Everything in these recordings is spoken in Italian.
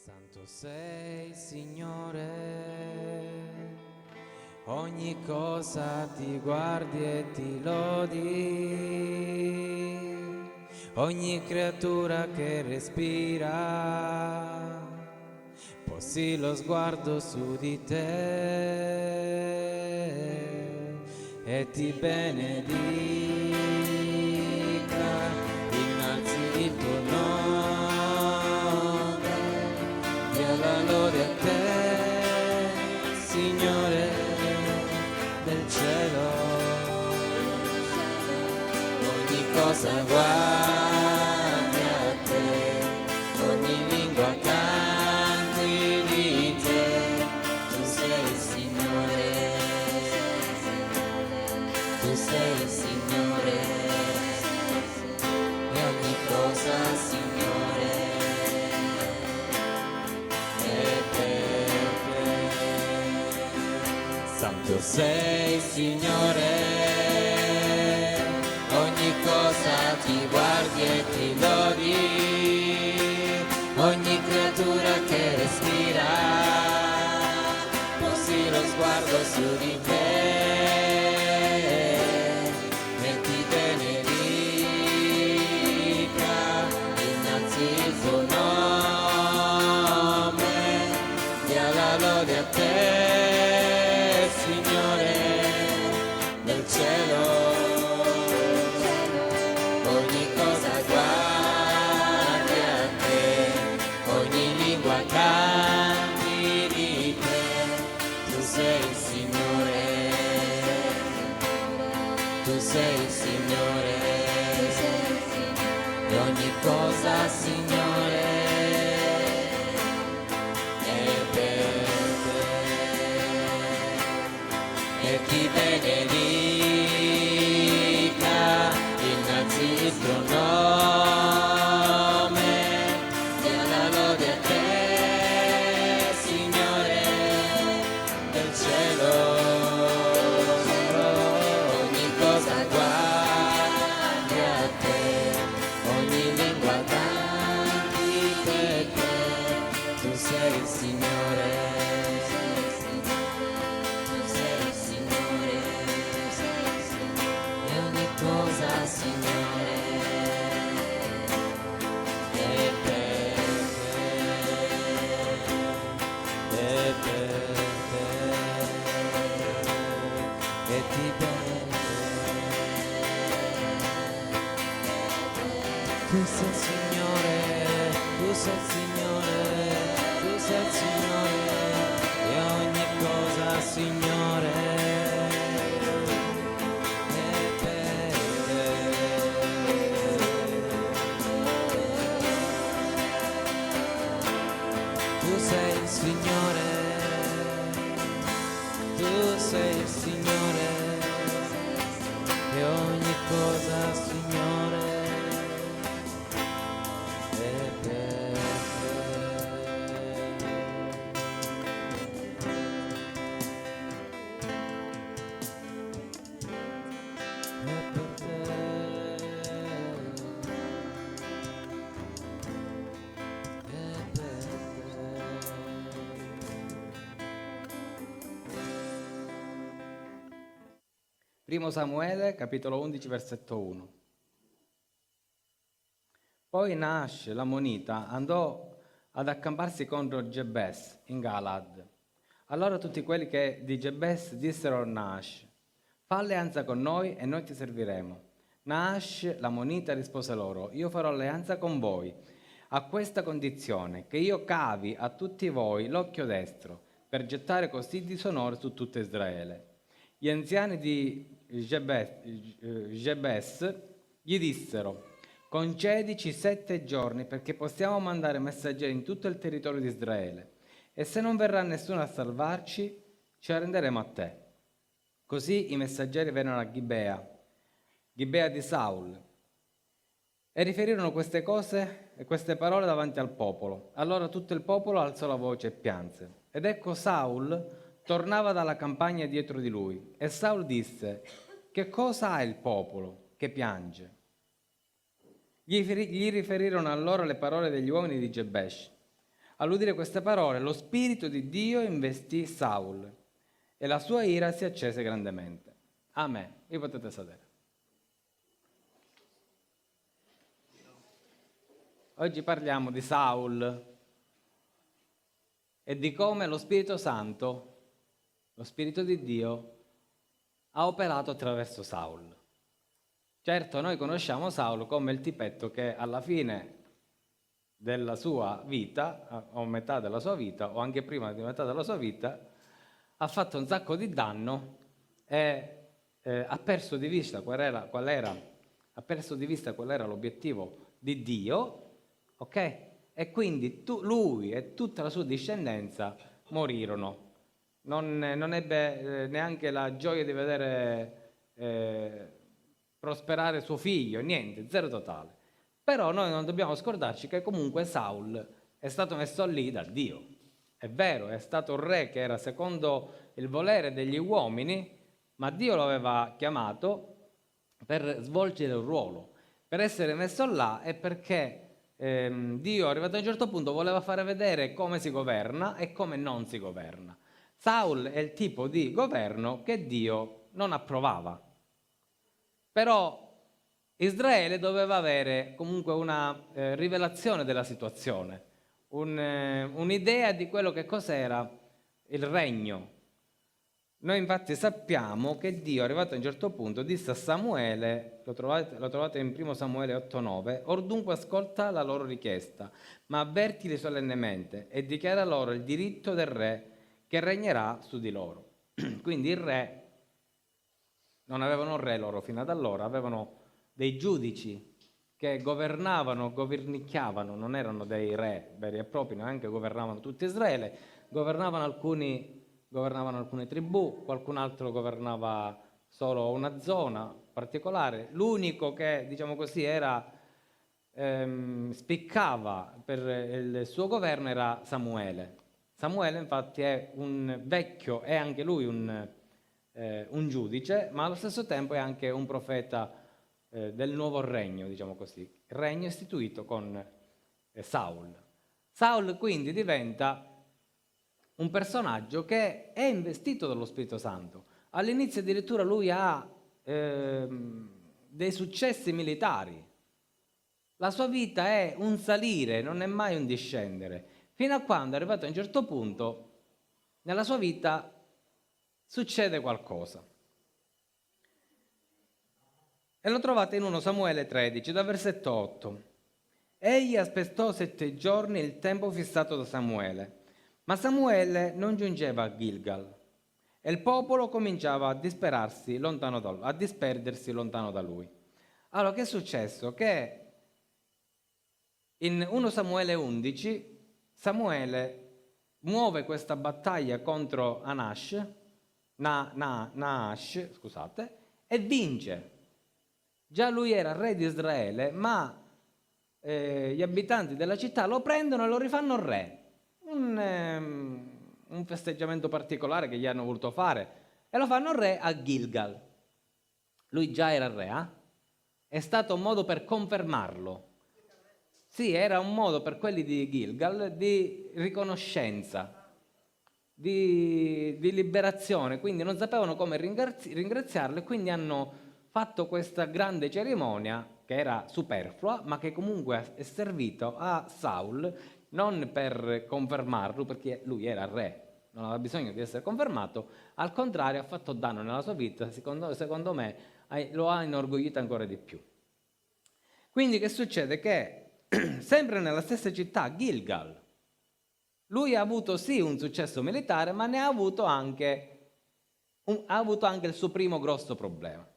Santo sei, Signore, ogni cosa ti guardi e ti lodi, ogni creatura che respira posi lo sguardo su di te e ti benedica innanzi il tuo nome, dia la lode a te, Signore del cielo. Ogni cosa guardi a te, ogni lingua canti di te, tu sei il Signore, tu sei il Signore, e ogni cosa, Signore, è per te. Santo sei, Signore, ogni cosa ti guardi e ti lodi, ogni creatura che respira posi lo sguardo su di te e ti benedica innanzi il tuo nome, dia la lode a te, Signore del cielo. Ogni cosa guardi a te, ogni lingua canti di te, tu sei il Signore, tu sei il Signore, e ogni cosa, Signore, è per te, e ti benedica innanzi il tuo nome, dia la lode a te, Signore del cielo. Ogni cosa guardi a te, ogni lingua canti per te, tu sei il Signore, tu sei il Signore, e ogni cosa, Signore, è per te, e ti tu sei il Signore, tu sei il Signore, tu sei il Signore, e ogni cosa, Signore, è per te. Tu sei il Signore, tu sei il Signore, e ogni cosa, Signore, è per Primo Samuele, capitolo 11, versetto 1. Poi Naash, l'ammonita, andò ad accamparsi contro Gebes in Galad. Allora tutti quelli che di Gebes dissero a Naash: fa alleanza con noi e noi ti serviremo. Naash, l'ammonita, rispose loro: io farò alleanza con voi, a questa condizione, che io cavi a tutti voi l'occhio destro, per gettare così disonore su tutto Israele. Gli anziani di Gebes gli dissero: concedici 7 giorni perché possiamo mandare messaggeri in tutto il territorio di Israele, e se non verrà nessuno a salvarci, ci arrenderemo a te. Così i messaggeri vennero a Gibea di Saul, e riferirono queste cose e queste parole davanti al popolo. Allora tutto il popolo alzò la voce e pianse. Ed ecco Saul tornava dalla campagna dietro di lui, e Saul disse: che cosa ha il popolo che piange? Gli riferirono allora le parole degli uomini di Gebesh. All'udire queste parole, lo Spirito di Dio investì Saul e la sua ira si accese grandemente. Amen. Vi potete sedere. Oggi parliamo di Saul e di come lo Spirito Santo, lo Spirito di Dio, ha operato attraverso Saul. Certo, noi conosciamo Saul come il tipetto che alla fine della sua vita, o metà della sua vita, o anche prima di metà della sua vita, ha fatto un sacco di danno e ha perso di vista qual era l'obiettivo di Dio, ok? E quindi lui e tutta la sua discendenza morirono. Non ebbe neanche la gioia di vedere prosperare suo figlio, niente, zero totale. Però noi non dobbiamo scordarci che comunque Saul è stato messo lì da Dio. È vero, è stato un re che era secondo il volere degli uomini, ma Dio lo aveva chiamato per svolgere un ruolo, per essere messo là, e perché Dio, arrivato a un certo punto, voleva fare vedere come si governa e come non si governa. Saul è il tipo di governo che Dio non approvava. Però Israele doveva avere comunque una rivelazione della situazione, un'idea di quello che cos'era il regno. Noi infatti sappiamo che Dio, arrivato a un certo punto, disse a Samuele, lo trovate in 1 Samuele 8,9, or dunque ascolta la loro richiesta, ma avvertili solennemente e dichiara loro il diritto del re che regnerà su di loro. Quindi il re, non avevano un re loro fino ad allora, avevano dei giudici che governicchiavano, non erano dei re veri e propri, neanche governavano tutto Israele, governavano alcune tribù, qualcun altro governava solo una zona particolare. L'unico che, diciamo così, spiccava per il suo governo era Samuele. Samuele infatti è un vecchio, è anche lui un giudice, ma allo stesso tempo è anche un profeta del nuovo regno, diciamo così, regno istituito con Saul. Saul quindi diventa un personaggio che è investito dallo Spirito Santo. All'inizio addirittura lui ha dei successi militari. La sua vita è un salire, non è mai un discendere, fino a quando, arrivato a un certo punto, nella sua vita succede qualcosa. E lo trovate in 1 Samuele 13, da versetto 8. Egli aspettò 7 giorni il tempo fissato da Samuele, ma Samuele non giungeva a Gilgal e il popolo cominciava a disperdersi lontano da lui. Allora, che è successo? Che in 1 Samuele 11 Samuele muove questa battaglia contro Naash, scusate, e vince. Già lui era re di Israele, ma gli abitanti della città lo prendono e lo rifanno re. Un festeggiamento particolare che gli hanno voluto fare, e lo fanno re a Gilgal. Lui già era re, È stato un modo per confermarlo. Sì, era un modo per quelli di Gilgal di riconoscenza, di liberazione, quindi non sapevano come ringraziarlo e quindi hanno fatto questa grande cerimonia che era superflua, ma che comunque è servito a Saul non per confermarlo, perché lui era re, non aveva bisogno di essere confermato, al contrario ha fatto danno nella sua vita, secondo me lo ha inorgoglito ancora di più. Quindi che succede? Che sempre nella stessa città, Gilgal, lui ha avuto sì un successo militare, ma ne ha avuto anche il suo primo grosso problema.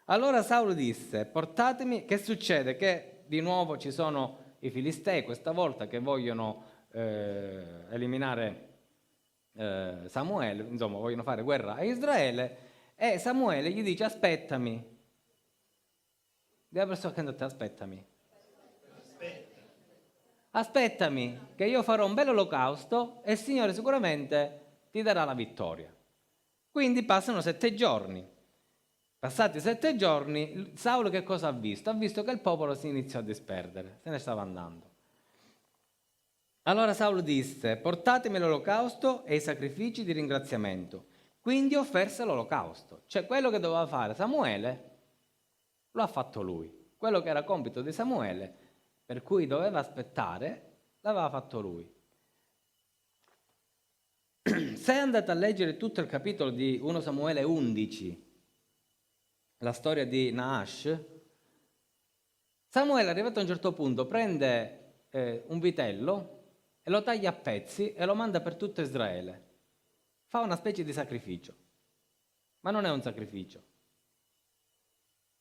Allora Saulo disse: portatemi, che succede? Che di nuovo ci sono i Filistei, questa volta, che vogliono eliminare Samuele, insomma vogliono fare guerra a Israele, e Samuele gli dice: aspettami. Dì alla persona accanto a te: aspettami, che io farò un bel olocausto e il Signore sicuramente ti darà la vittoria. Quindi passano 7 giorni. Passati 7 giorni, Saulo che cosa ha visto? Ha visto che il popolo si iniziò a disperdere, se ne stava andando. Allora Saulo disse: portatemi l'olocausto e i sacrifici di ringraziamento. Quindi offerse l'olocausto. Cioè quello che doveva fare Samuele lo ha fatto lui. Quello che era compito di Samuele, per cui doveva aspettare, l'aveva fatto lui. Se andate a leggere tutto il capitolo di 1 Samuele 11, la storia di Naash, Samuele, arrivato a un certo punto, prende un vitello e lo taglia a pezzi e lo manda per tutto Israele. Fa una specie di sacrificio, ma non è un sacrificio.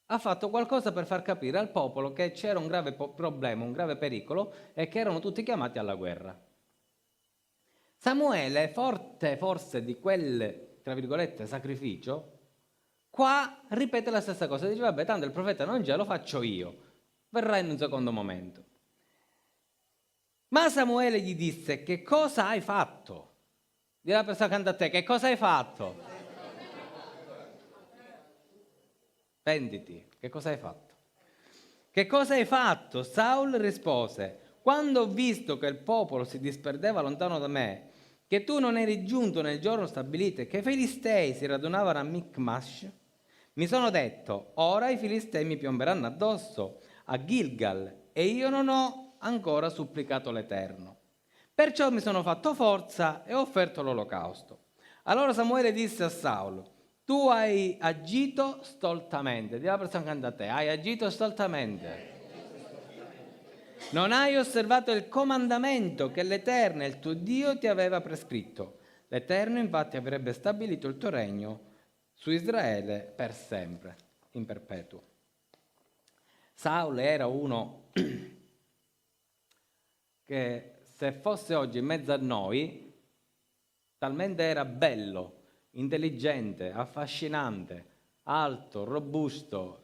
Ha fatto qualcosa per far capire al popolo che c'era un grave problema, un grave pericolo e che erano tutti chiamati alla guerra. Samuele, forte forse di quel, tra virgolette, sacrificio, qua ripete la stessa cosa. Dice, vabbè, tanto il profeta non c'è, lo faccio io. Verrà in un secondo momento. Ma Samuele gli disse, che cosa hai fatto? Dì alla persona accanto a te, che cosa hai fatto? Penditi, che cosa hai fatto? Che cosa hai fatto? Saul rispose, quando ho visto che il popolo si disperdeva lontano da me, che tu non eri giunto nel giorno stabilito e che i Filistei si radunavano a Michmash, mi sono detto, ora i Filistei mi piomberanno addosso a Gilgal e io non ho ancora supplicato l'Eterno. Perciò mi sono fatto forza e ho offerto l'olocausto. Allora Samuele disse a Saulo, tu hai agito stoltamente. Dì alla persona accanto a te, hai agito stoltamente. Non hai osservato il comandamento che l'Eterno, il tuo Dio, ti aveva prescritto. L'Eterno infatti avrebbe stabilito il tuo regno su Israele per sempre, in perpetuo. Saulo era uno che se fosse oggi in mezzo a noi, talmente era bello, intelligente, affascinante, alto, robusto,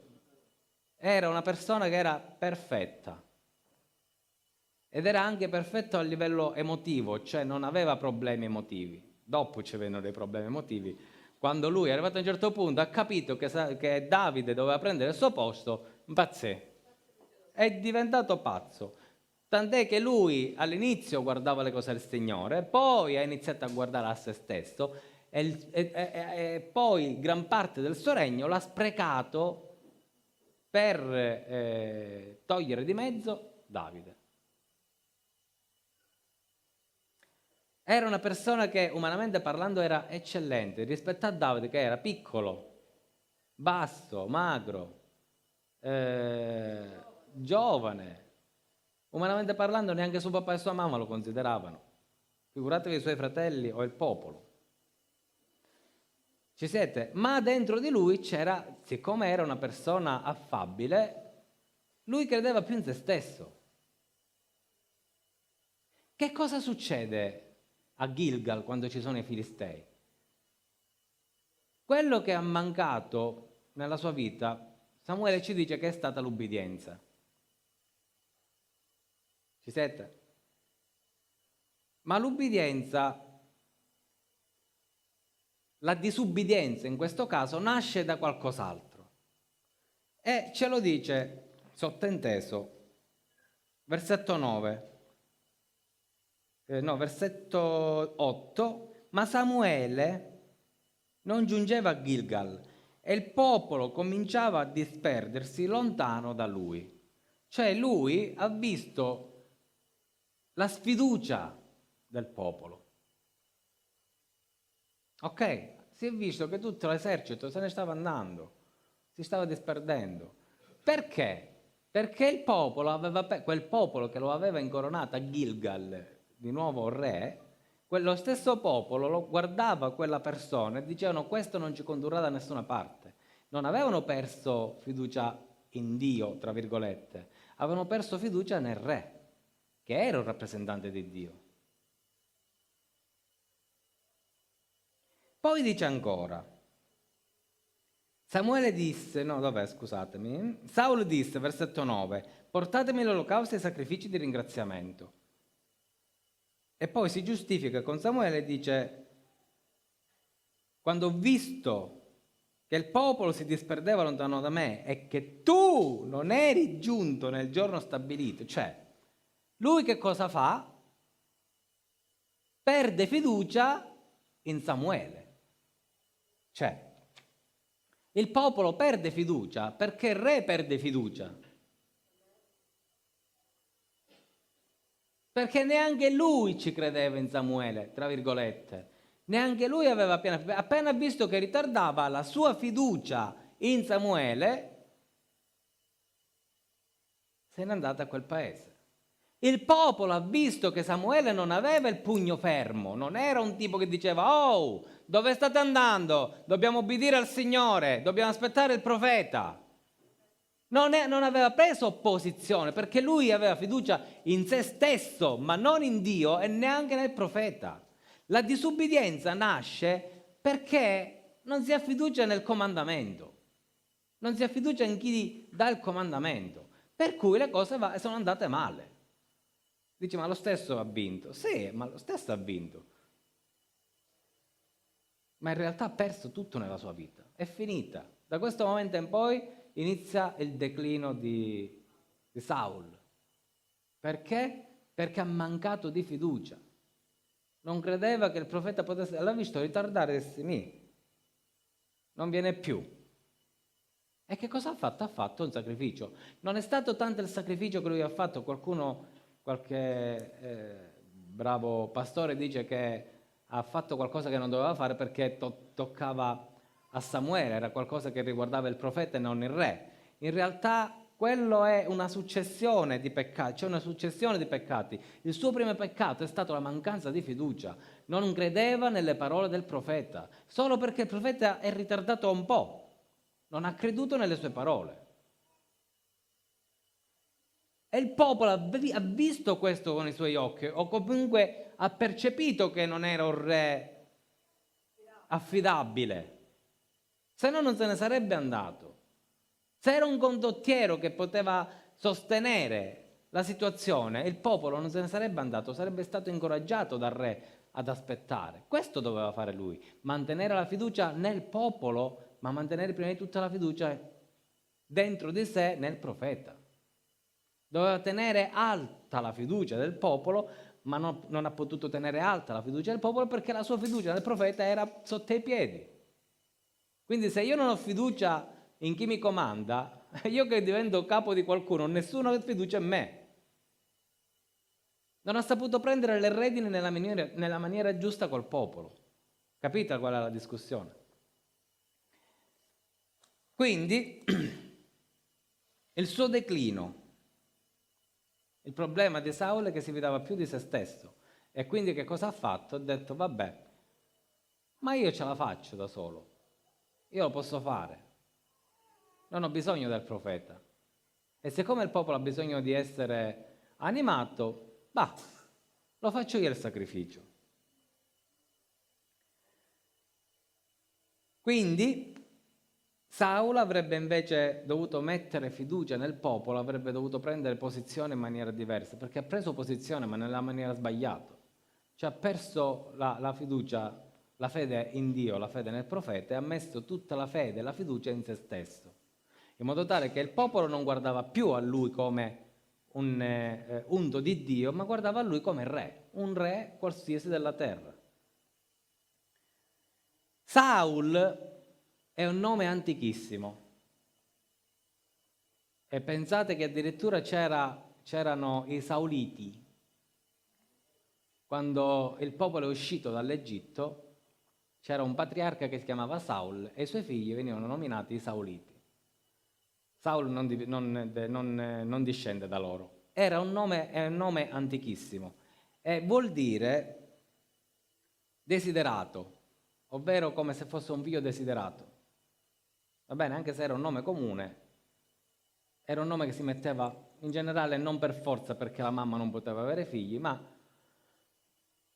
era una persona che era perfetta. Ed era anche perfetto a livello emotivo, cioè non aveva problemi emotivi. Dopo ci vengono dei problemi emotivi. Quando lui è arrivato a un certo punto, ha capito che Davide doveva prendere il suo posto, impazzì. È diventato pazzo. Tant'è che lui all'inizio guardava le cose del Signore, poi ha iniziato a guardare a se stesso e poi gran parte del suo regno l'ha sprecato per togliere di mezzo Davide. Era una persona che umanamente parlando era eccellente rispetto a Davide che era piccolo, basso, magro, giovane. Umanamente parlando neanche suo papà e sua mamma lo consideravano. Figuratevi i suoi fratelli o il popolo. Ci siete? Ma dentro di lui c'era, siccome era una persona affabile, lui credeva più in se stesso. Che cosa succede a Gilgal quando ci sono i Filistei? Quello che ha mancato nella sua vita, Samuele ci dice che è stata l'ubbidienza. Ci siete? Ma l'ubbidienza, la disubbidienza in questo caso, nasce da qualcos'altro. E ce lo dice sottinteso, versetto 9. Versetto 8, ma Samuele non giungeva a Gilgal e il popolo cominciava a disperdersi lontano da lui. Cioè lui ha visto la sfiducia del popolo. Ok, si è visto che tutto l'esercito se ne stava andando, si stava disperdendo. Perché? Perché il popolo quel popolo che lo aveva incoronato a Gilgal, di nuovo re, quello stesso popolo lo guardava quella persona e dicevano questo non ci condurrà da nessuna parte. Non avevano perso fiducia in Dio, tra virgolette, avevano perso fiducia nel re, che era un rappresentante di Dio. Poi dice ancora, Samuele disse, Saulo disse, versetto 9, portatemi l'olocausto e i sacrifici di ringraziamento. E poi si giustifica con Samuele e dice, quando ho visto che il popolo si disperdeva lontano da me e che tu non eri giunto nel giorno stabilito, cioè lui che cosa fa? perde fiducia in Samuele. Cioè, il popolo perde fiducia perché il re perde fiducia. Perché neanche lui ci credeva in Samuele, tra virgolette. Neanche lui aveva appena visto che ritardava la sua fiducia in Samuele, se n'è andato a quel paese. Il popolo ha visto che Samuele non aveva il pugno fermo, non era un tipo che diceva: oh, dove state andando? Dobbiamo obbedire al Signore, dobbiamo aspettare il profeta. Non aveva preso posizione perché lui aveva fiducia in se stesso, ma non in Dio e neanche nel profeta. La disubbidienza nasce perché non si ha fiducia nel comandamento, non si ha fiducia in chi dà il comandamento, per cui le cose sono andate male. Dice: ma lo stesso ha vinto. Sì, ma lo stesso ha vinto. Ma in realtà ha perso tutto nella sua vita. È finita. Da questo momento in poi inizia il declino di Saul. Perché? Perché ha mancato di fiducia. Non credeva che il profeta potesse... L'ha visto ritardare e disse: non viene più. E che cosa ha fatto? Ha fatto un sacrificio. Non è stato tanto il sacrificio che lui ha fatto. Qualche bravo pastore dice che ha fatto qualcosa che non doveva fare perché toccava a Samuele, era qualcosa che riguardava il profeta e non il re. In realtà quello è una successione di peccati, c'è una successione di peccati. Il suo primo peccato è stato la mancanza di fiducia. Non credeva nelle parole del profeta, solo perché il profeta è ritardato un po'. Non ha creduto nelle sue parole. E il popolo ha visto questo con i suoi occhi, o comunque ha percepito che non era un re affidabile. Se no non se ne sarebbe andato. Se era un condottiero che poteva sostenere la situazione, il popolo non se ne sarebbe andato, sarebbe stato incoraggiato dal re ad aspettare. Questo doveva fare lui, mantenere la fiducia nel popolo, ma mantenere prima di tutto la fiducia dentro di sé nel profeta. Doveva tenere alta la fiducia del popolo, ma non ha potuto tenere alta la fiducia del popolo perché la sua fiducia nel profeta era sotto i piedi. Quindi se io non ho fiducia in chi mi comanda, io che divento capo di qualcuno, nessuno ha fiducia in me. Non ha saputo prendere le redini nella maniera giusta col popolo. Capite qual è la discussione? Quindi il suo declino. Il problema di Saul è che si fidava più di se stesso e quindi che cosa ha fatto? Ha detto: vabbè, ma io ce la faccio da solo, io lo posso fare, non ho bisogno del profeta. E siccome il popolo ha bisogno di essere animato, lo faccio io il sacrificio. Quindi Saul avrebbe invece dovuto mettere fiducia nel popolo, avrebbe dovuto prendere posizione in maniera diversa, perché ha preso posizione ma nella maniera sbagliata. Cioè ha perso la fiducia, la fede in Dio, la fede nel profeta e ha messo tutta la fede e la fiducia in se stesso, in modo tale che il popolo non guardava più a lui come un unto di Dio, ma guardava a lui come re, un re qualsiasi della terra. Saul è un nome antichissimo e pensate che addirittura c'erano i Sauliti. Quando il popolo è uscito dall'Egitto c'era un patriarca che si chiamava Saul e i suoi figli venivano nominati i Sauliti. Saul non discende da loro. È un nome antichissimo e vuol dire desiderato, ovvero come se fosse un figlio desiderato. Va bene, anche se era un nome comune, era un nome che si metteva in generale non per forza perché la mamma non poteva avere figli, ma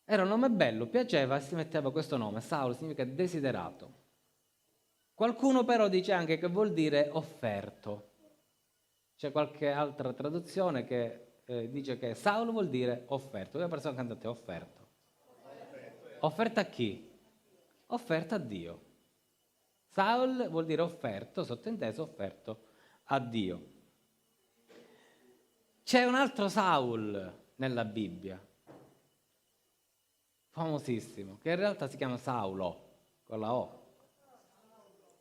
era un nome bello, piaceva e si metteva questo nome. Saul significa desiderato. Qualcuno però dice anche che vuol dire offerto. C'è qualche altra traduzione che dice che Saul vuol dire offerto. Due persone cantate offerto. Offerta a chi? Offerta a Dio. Saul vuol dire offerto, sottinteso offerto a Dio. C'è un altro Saul nella Bibbia. famosissimo, che in realtà si chiama Saulo, con la O.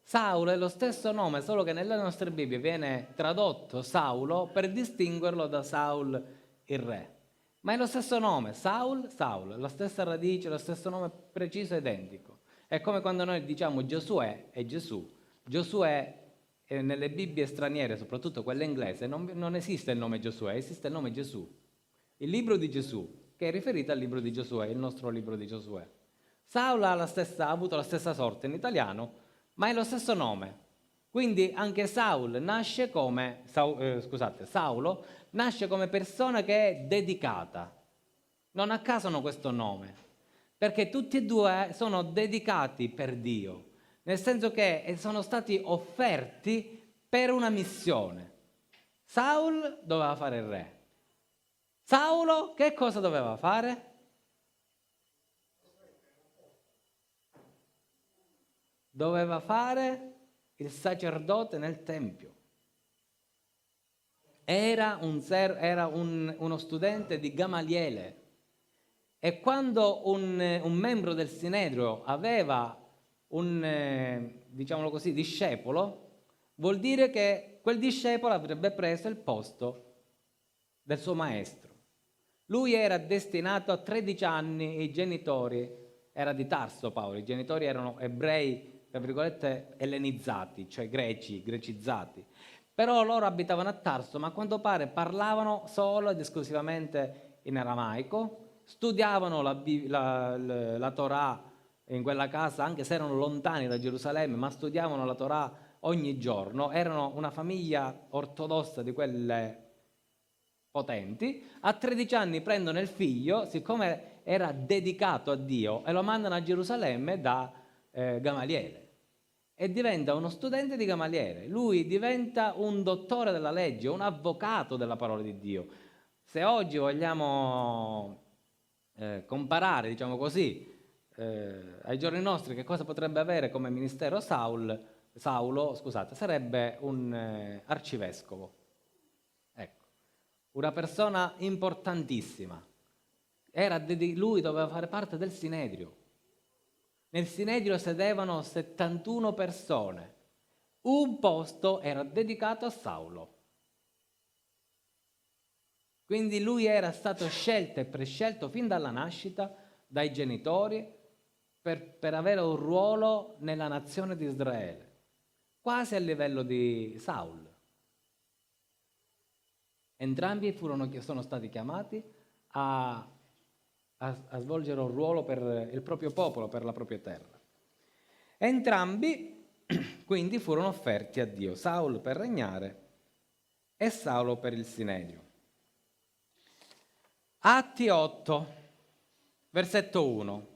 Saulo è lo stesso nome, solo che nelle nostre Bibbie viene tradotto Saulo per distinguerlo da Saul il re. Ma è lo stesso nome, Saul, Saul, la stessa radice, lo stesso nome preciso e identico. È come quando noi diciamo Giosuè e Gesù. Giosuè nelle Bibbie straniere, soprattutto quelle inglesi, non esiste il nome Giosuè, esiste il nome Gesù. Il libro di Gesù, che è riferito al libro di Giosuè, il nostro libro di Giosuè. Saulo ha avuto la stessa sorte in italiano, ma è lo stesso nome. Quindi anche Saulo nasce come persona che è dedicata. Non a caso hanno questo nome, perché tutti e due sono dedicati per Dio, nel senso che sono stati offerti per una missione. Saul doveva fare il re. Saulo che cosa doveva fare? Doveva fare il sacerdote nel Tempio. Era uno studente di Gamaliele. E quando un membro del Sinedrio aveva diciamolo così, discepolo, vuol dire che quel discepolo avrebbe preso il posto del suo maestro. Lui era destinato a 13 anni, i genitori, era di Tarso Paolo, i genitori erano ebrei, tra virgolette, ellenizzati, cioè grecizzati. Però loro abitavano a Tarso, ma a quanto pare parlavano solo ed esclusivamente in aramaico, studiavano la Torah in quella casa, anche se erano lontani da Gerusalemme, ma studiavano la Torah ogni giorno, erano una famiglia ortodossa di quelle potenti. A 13 anni prendono il figlio, siccome era dedicato a Dio, e lo mandano a Gerusalemme da Gamaliele. E diventa uno studente di Gamaliele. Lui diventa un dottore della legge, un avvocato della parola di Dio. Se oggi vogliamo comparare, diciamo così, ai giorni nostri, che cosa potrebbe avere come ministero Saulo, sarebbe un arcivescovo. Ecco, una persona importantissima. Lui doveva fare parte del Sinedrio. Nel Sinedrio sedevano 71 persone. Un posto era dedicato a Saulo. Quindi lui era stato scelto e prescelto fin dalla nascita dai genitori per avere un ruolo nella nazione di Israele, quasi a livello di Saul. Entrambi sono stati chiamati a svolgere un ruolo per il proprio popolo, per la propria terra. Entrambi quindi furono offerti a Dio, Saul per regnare e Saulo per il Sinedrio. Atti 8, versetto 1.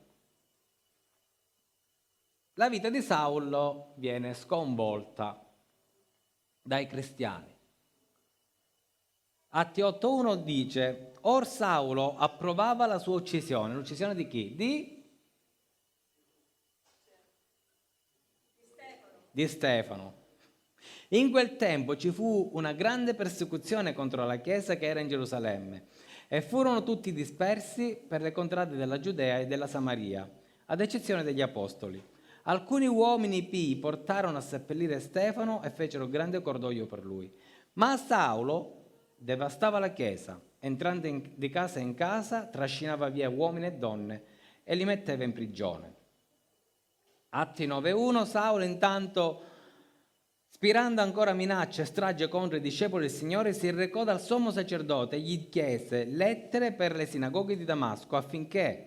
La vita di Saulo viene sconvolta dai cristiani. Atti 8.1 dice: Or Saulo approvava la sua uccisione. L'uccisione di chi? Di Stefano. In quel tempo ci fu una grande persecuzione contro la chiesa che era in Gerusalemme e furono tutti dispersi per le contrade della Giudea e della Samaria, ad eccezione degli apostoli. Alcuni uomini pii portarono a seppellire Stefano e fecero grande cordoglio per lui. Ma Saulo devastava la chiesa, entrando di casa in casa, trascinava via uomini e donne e li metteva in prigione. Atti 9.1. Saulo intanto, spirando ancora minacce e strage contro i discepoli del Signore, si recò dal sommo sacerdote e gli chiese lettere per le sinagoghe di Damasco affinché,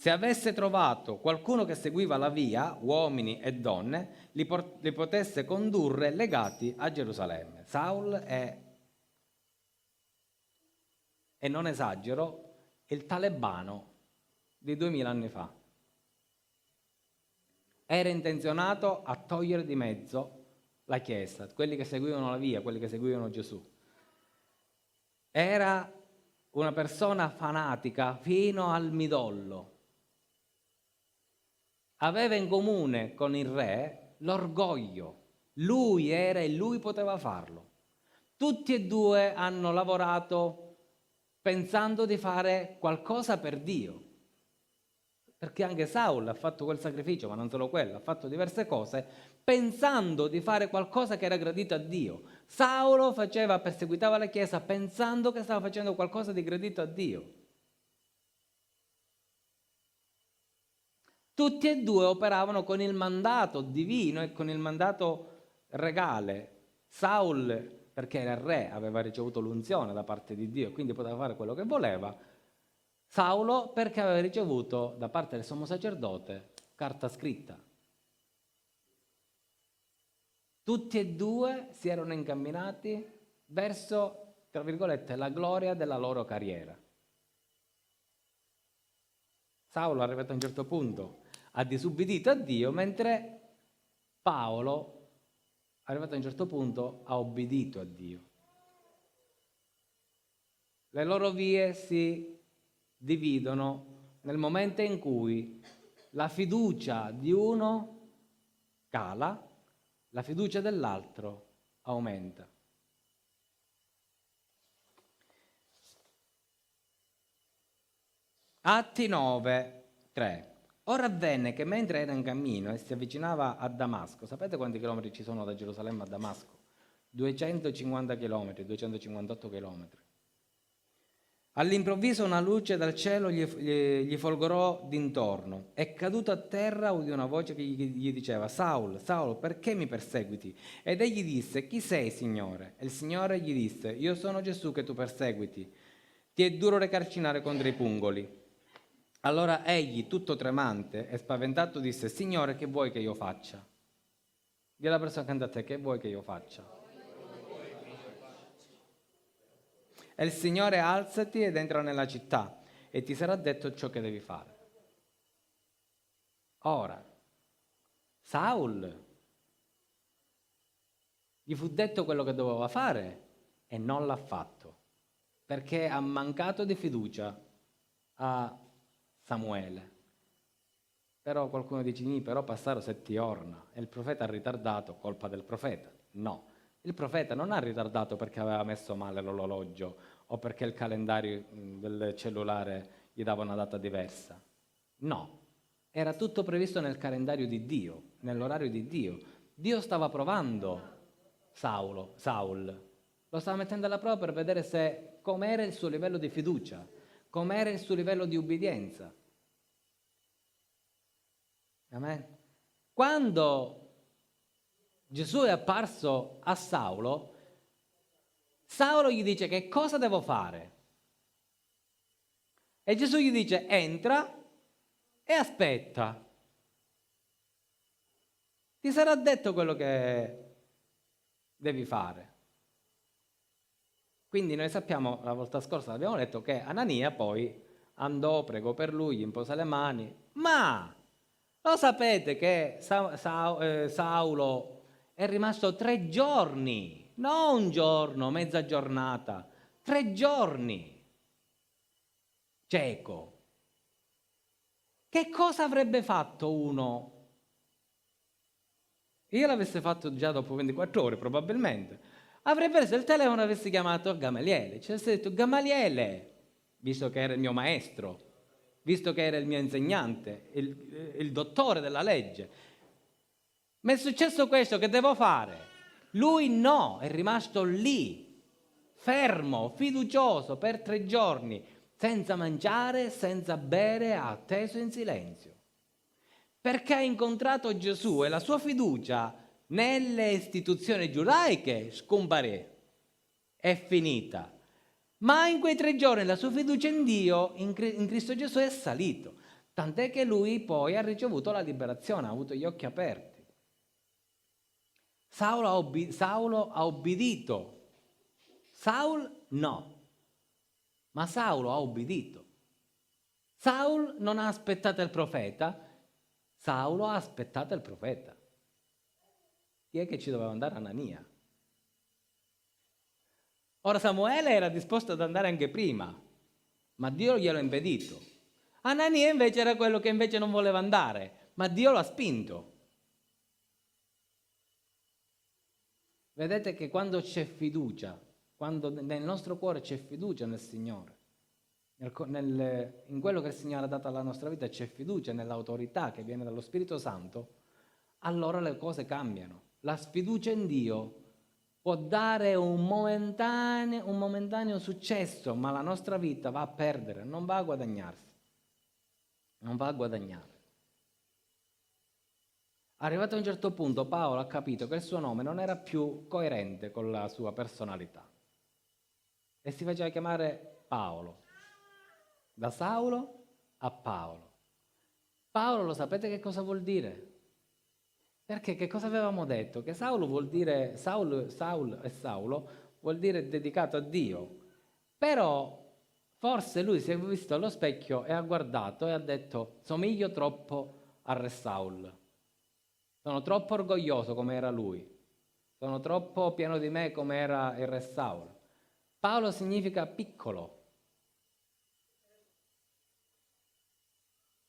se avesse trovato qualcuno che seguiva la via, uomini e donne, li potesse condurre legati a Gerusalemme. Saulo è, e non esagero, il talebano di 2000 anni fa. Era intenzionato a togliere di mezzo la Chiesa, quelli che seguivano la via, quelli che seguivano Gesù. Era una persona fanatica fino al midollo. Aveva in comune con il re l'orgoglio. Lui era e lui poteva farlo. Tutti e due hanno lavorato pensando di fare qualcosa per Dio. Perché anche Saul ha fatto quel sacrificio, ma non solo quello, ha fatto diverse cose pensando di fare qualcosa che era gradito a Dio. Saulo perseguitava la Chiesa pensando che stava facendo qualcosa di gradito a Dio. Tutti e due operavano con il mandato divino e con il mandato regale. Saul, perché era re, aveva ricevuto l'unzione da parte di Dio e quindi poteva fare quello che voleva. Saulo, perché aveva ricevuto da parte del sommo sacerdote carta scritta. Tutti e due si erano incamminati verso, tra virgolette, la gloria della loro carriera. Saulo, arrivato a un certo punto, ha disubbidito a Dio, mentre Paolo, arrivato a un certo punto, ha obbedito a Dio. Le loro vie si dividono nel momento in cui la fiducia di uno cala, la fiducia dell'altro aumenta. Atti 9, 3. Ora avvenne che mentre era in cammino e si avvicinava a Damasco, sapete quanti chilometri ci sono da Gerusalemme a Damasco? 250 chilometri, 258 chilometri. All'improvviso una luce dal cielo gli folgorò d'intorno e caduto a terra udì una voce che gli diceva: Saul, Saul, perché mi perseguiti? Ed egli disse: chi sei, Signore? E il Signore gli disse: io sono Gesù che tu perseguiti. Ti è duro recarcinare contro i pungoli. Allora egli, tutto tremante e spaventato, disse: Signore, che vuoi che io faccia? Dì alla persona accanto a te: che vuoi che io faccia? E il Signore: alzati ed entra nella città e ti sarà detto ciò che devi fare. Ora, Saul gli fu detto quello che doveva fare e non l'ha fatto, perché ha mancato di fiducia a Samuele. Però qualcuno dice: però passarono 7 giorni e il profeta ha ritardato, colpa del profeta. No, il profeta non ha ritardato perché aveva messo male l'orologio o perché il calendario del cellulare gli dava una data diversa. No, era tutto previsto nel calendario di Dio, nell'orario di Dio. Dio stava provando Saul, lo stava mettendo alla prova per vedere com'era il suo livello di fiducia, com'era il suo livello di ubbidienza. Amen. Quando Gesù è apparso a Saulo gli dice: che cosa devo fare? E Gesù gli dice: entra e aspetta. Ti sarà detto quello che devi fare. Quindi noi sappiamo, la volta scorsa abbiamo letto, che Anania poi andò, pregò per lui, gli impose le mani, ma lo sapete che Saulo è rimasto 3 giorni, non un giorno, mezza giornata, 3 giorni cieco. Che cosa avrebbe fatto uno? Io l'avesse fatto già dopo 24 ore probabilmente. Avrebbe preso il telefono e avesse chiamato Gamaliele. Ci avesse detto: Gamaliele, visto che era il mio maestro, visto che era il mio insegnante, il dottore della legge, mi è successo questo, che devo fare? Lui no, è rimasto lì, fermo, fiducioso per 3 giorni, senza mangiare, senza bere, atteso in silenzio. Perché ha incontrato Gesù e la sua fiducia nelle istituzioni giudaiche scomparì, è finita. Ma in quei 3 giorni la sua fiducia in Dio, in Cristo Gesù, è salito. Tant'è che lui poi ha ricevuto la liberazione, ha avuto gli occhi aperti. Saulo ha obbedito. Saul no. Ma Saulo ha obbedito. Saul non ha aspettato il profeta, Saulo ha aspettato il profeta. Chi è che ci doveva andare? Anania. Ora Samuele era disposto ad andare anche prima, ma Dio glielo ha impedito. Anania invece era quello che invece non voleva andare, ma Dio lo ha spinto. Vedete che quando c'è fiducia, quando nel nostro cuore c'è fiducia nel Signore, in quello che il Signore ha dato alla nostra vita c'è fiducia nell'autorità che viene dallo Spirito Santo, allora le cose cambiano. La sfiducia in Dio può dare un momentaneo successo, ma la nostra vita va a perdere, non va a guadagnarsi. Non va a guadagnare. Arrivato a un certo punto, Paolo ha capito che il suo nome non era più coerente con la sua personalità e si faceva chiamare Paolo, da Saulo a Paolo. Paolo, lo sapete che cosa vuol dire? Perché che cosa avevamo detto? Che Saulo vuol dire, Saulo vuol dire dedicato a Dio, però forse lui si è visto allo specchio e ha guardato e ha detto: somiglio troppo a Re Saul, sono troppo orgoglioso come era lui, sono troppo pieno di me come era il Re Saul. Paolo significa piccolo.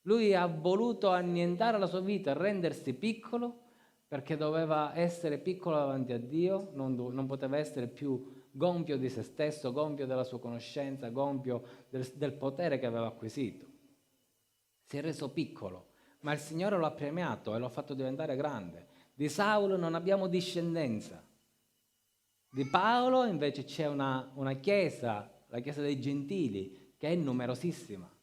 Lui ha voluto annientare la sua vita, rendersi piccolo, perché doveva essere piccolo davanti a Dio, non poteva essere più gonfio di se stesso, gonfio della sua conoscenza, gonfio del potere che aveva acquisito. Si è reso piccolo, ma il Signore lo ha premiato e lo ha fatto diventare grande. Di Saulo non abbiamo discendenza. Di Paolo invece c'è una chiesa, la chiesa dei gentili, che è numerosissima.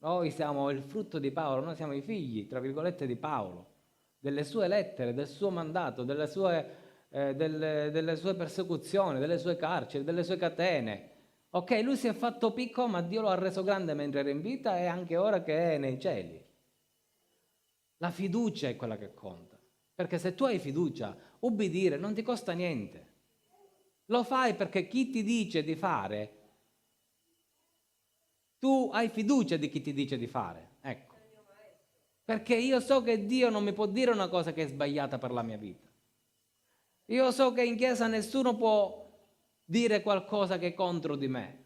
Noi siamo il frutto di Paolo, noi siamo i figli, tra virgolette, di Paolo, delle sue lettere, del suo mandato, delle sue persecuzioni, delle sue carceri, delle sue catene. Ok, lui si è fatto piccolo, ma Dio lo ha reso grande mentre era in vita e anche ora che è nei cieli. La fiducia è quella che conta, perché se tu hai fiducia, ubbidire non ti costa niente. Lo fai perché chi ti dice di fare, tu hai fiducia di chi ti dice di fare, ecco. Perché io so che Dio non mi può dire una cosa che è sbagliata per la mia vita. Io so che in chiesa nessuno può dire qualcosa che è contro di me.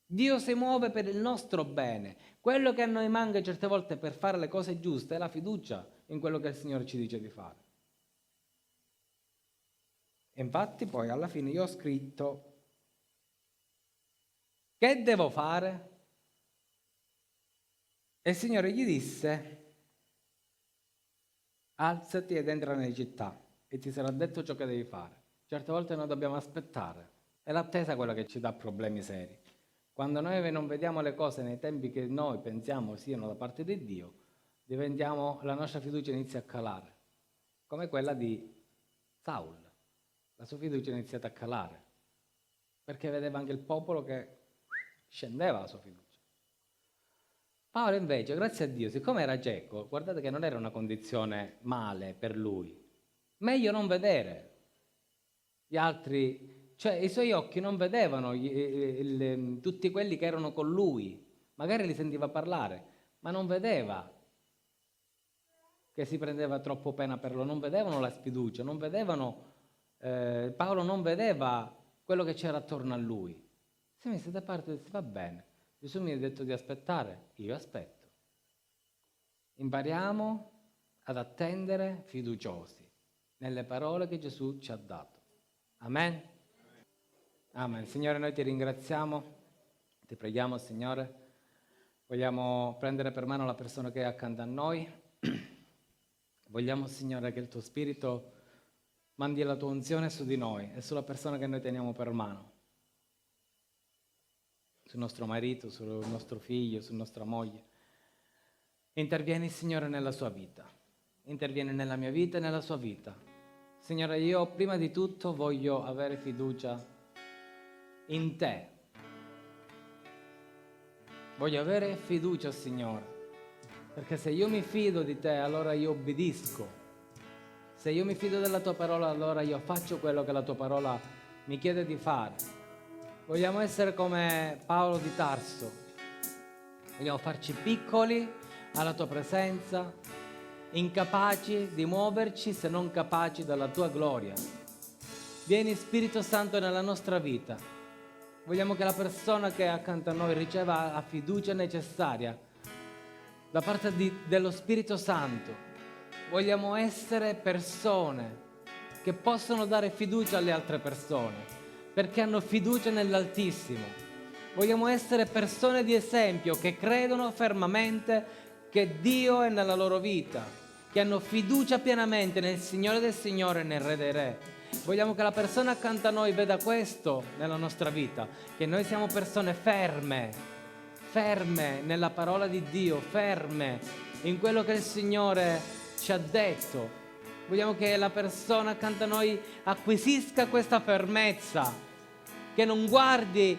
Dio si muove per il nostro bene. Quello che a noi manca certe volte per fare le cose giuste è la fiducia in quello che il Signore ci dice di fare. E infatti poi alla fine io ho scritto: che devo fare? E il Signore gli disse: alzati ed entra nelle città e ti sarà detto ciò che devi fare. Certe volte noi dobbiamo aspettare. È l'attesa quella che ci dà problemi seri. Quando noi non vediamo le cose nei tempi che noi pensiamo siano da parte di Dio, la nostra fiducia inizia a calare, come quella di Saul. La sua fiducia è iniziata a calare, perché vedeva anche il popolo che scendeva la sua fiducia. Paolo invece, grazie a Dio, siccome era cieco, guardate che non era una condizione male per lui. Meglio non vedere gli altri, cioè i suoi occhi non vedevano tutti quelli che erano con lui. Magari li sentiva parlare, ma non vedeva che si prendeva troppo pena per loro, non vedevano la sfiducia, non vedevano, Paolo non vedeva quello che c'era attorno a lui. Si è messo da parte e disse: va bene, Gesù mi ha detto di aspettare, io aspetto. Impariamo ad attendere fiduciosi nelle parole che Gesù ci ha dato. Amen? Amen. Signore, noi ti ringraziamo, ti preghiamo, Signore. Vogliamo prendere per mano la persona che è accanto a noi. Vogliamo, Signore, che il tuo Spirito mandi la tua unzione su di noi e sulla persona che noi teniamo per mano. Sul nostro marito, sul nostro figlio, su nostra moglie. Intervieni, Signore, nella sua vita. Intervieni nella mia vita e nella sua vita. Signore, io prima di tutto voglio avere fiducia in te. Voglio avere fiducia, Signore, perché se io mi fido di te, allora io obbedisco. Se io mi fido della tua parola, allora io faccio quello che la tua parola mi chiede di fare. Vogliamo essere come Paolo di Tarso. Vogliamo farci piccoli alla tua presenza, incapaci di muoverci se non capaci dalla tua gloria. Vieni, Spirito Santo, nella nostra vita. Vogliamo che la persona che è accanto a noi riceva la fiducia necessaria da parte dello Spirito Santo. Vogliamo essere persone che possono dare fiducia alle altre persone, perché hanno fiducia nell'Altissimo. Vogliamo essere persone di esempio che credono fermamente che Dio è nella loro vita, che hanno fiducia pienamente nel Signore del Signore e nel Re dei Re. Vogliamo che la persona accanto a noi veda questo nella nostra vita, che noi siamo persone ferme nella parola di Dio, ferme in quello che il Signore ci ha detto. Vogliamo che la persona accanto a noi acquisisca questa fermezza, che non guardi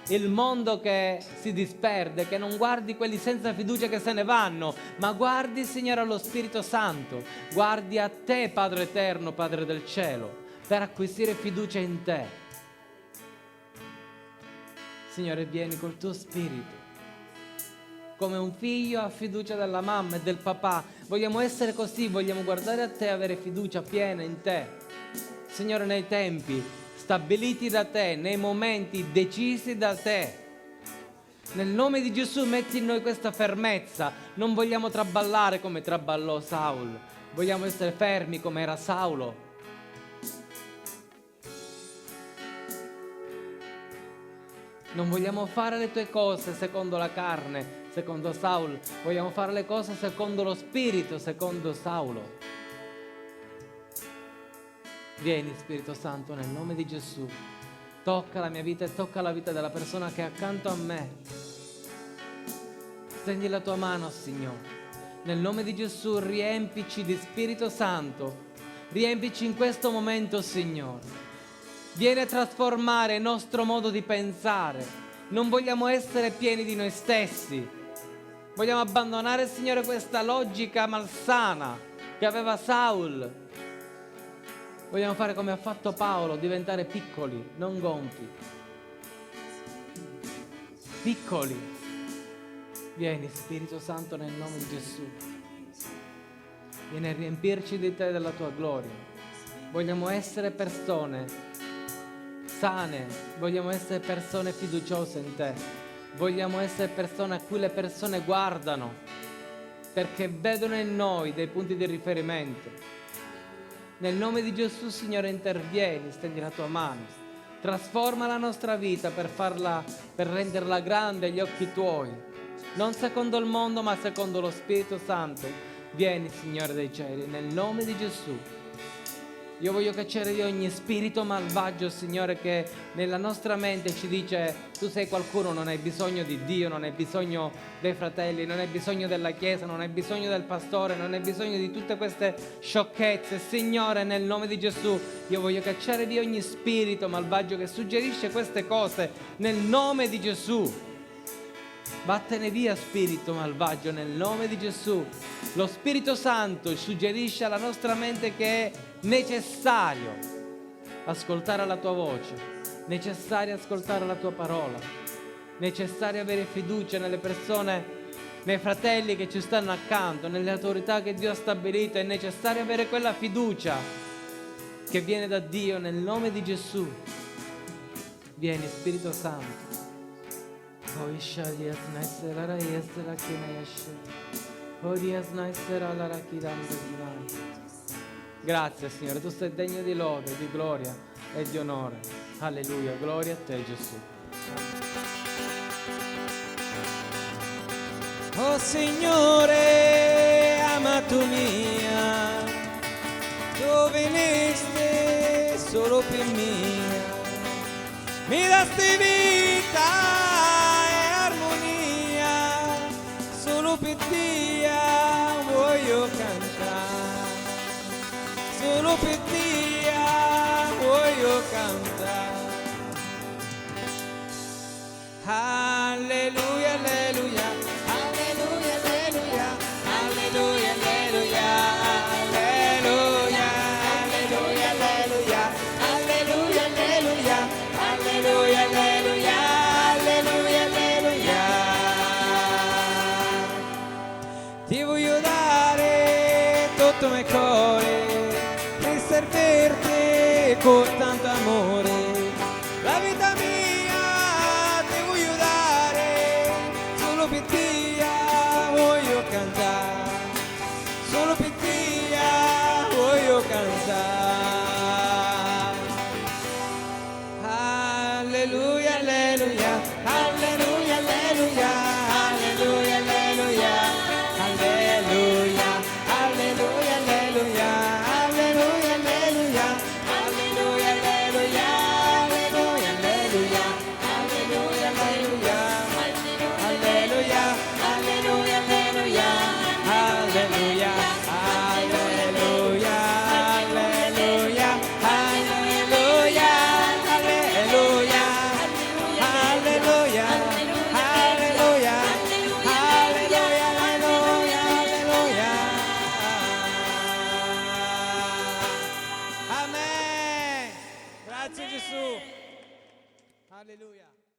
il mondo che si disperde, che non guardi quelli senza fiducia che se ne vanno, ma guardi, Signore, allo Spirito Santo, guardi a te, Padre eterno, Padre del cielo, per acquisire fiducia in te. Signore, vieni col tuo Spirito. Come un figlio ha fiducia della mamma e del papà, vogliamo essere così, vogliamo guardare a te e avere fiducia piena in te. Signore, nei tempi stabiliti da te, nei momenti decisi da te. Nel nome di Gesù metti in noi questa fermezza. Non vogliamo traballare come traballò Saul, vogliamo essere fermi come era Saulo. Non vogliamo fare le tue cose secondo la carne, secondo Saul, vogliamo fare le cose secondo lo Spirito, secondo Saulo. Vieni, Spirito Santo, nel nome di Gesù, tocca la mia vita e tocca la vita della persona che è accanto a me. Stendi la tua mano, Signore. Nel nome di Gesù riempici di Spirito Santo, riempici in questo momento, Signore. Vieni a trasformare il nostro modo di pensare. Non vogliamo essere pieni di noi stessi. Vogliamo abbandonare, Signore, questa logica malsana che aveva Saul. Vogliamo fare come ha fatto Paolo, diventare piccoli, non gonfi. Piccoli. Vieni, Spirito Santo, nel nome di Gesù. Vieni a riempirci di te e della tua gloria. Vogliamo essere persone sane, vogliamo essere persone fiduciose in te, vogliamo essere persone a cui le persone guardano perché vedono in noi dei punti di riferimento. Nel nome di Gesù, Signore, intervieni, stendi la tua mano, trasforma la nostra vita per renderla grande agli occhi tuoi, non secondo il mondo ma secondo lo Spirito Santo. Vieni, Signore dei cieli, nel nome di Gesù. Io voglio cacciare di ogni spirito malvagio, Signore, che nella nostra mente ci dice: tu sei qualcuno, non hai bisogno di Dio, non hai bisogno dei fratelli, non hai bisogno della Chiesa, non hai bisogno del pastore, non hai bisogno di tutte queste sciocchezze. Signore, nel nome di Gesù, io voglio cacciare di ogni spirito malvagio che suggerisce queste cose, nel nome di Gesù. Vattene via, spirito malvagio, nel nome di Gesù. Lo Spirito Santo suggerisce alla nostra mente che è necessario ascoltare la tua voce, necessario ascoltare la tua parola, necessario avere fiducia nelle persone, nei fratelli che ci stanno accanto, nelle autorità che Dio ha stabilito. È necessario avere quella fiducia che viene da Dio, nel nome di Gesù. Vieni, Spirito Santo. Grazie, Signore, tu sei degno di lode, di gloria e di onore. Alleluia, gloria a te, Gesù. Oh Signore, amato mia, tu veniste solo per mia, mi dasti vita e armonia, solo per te voglio cantare, solo per te voglio cantare. Alleluia, alleluia, alleluia, alleluia, alleluia, alleluia, alleluia, alleluia, alleluia, alleluia, alleluia, alleluia, alleluia, alleluia, alleluia. Ti voglio dare tutto il mio cuore per servirti con tanto amore. La vita mia ti voglio dare solo per te.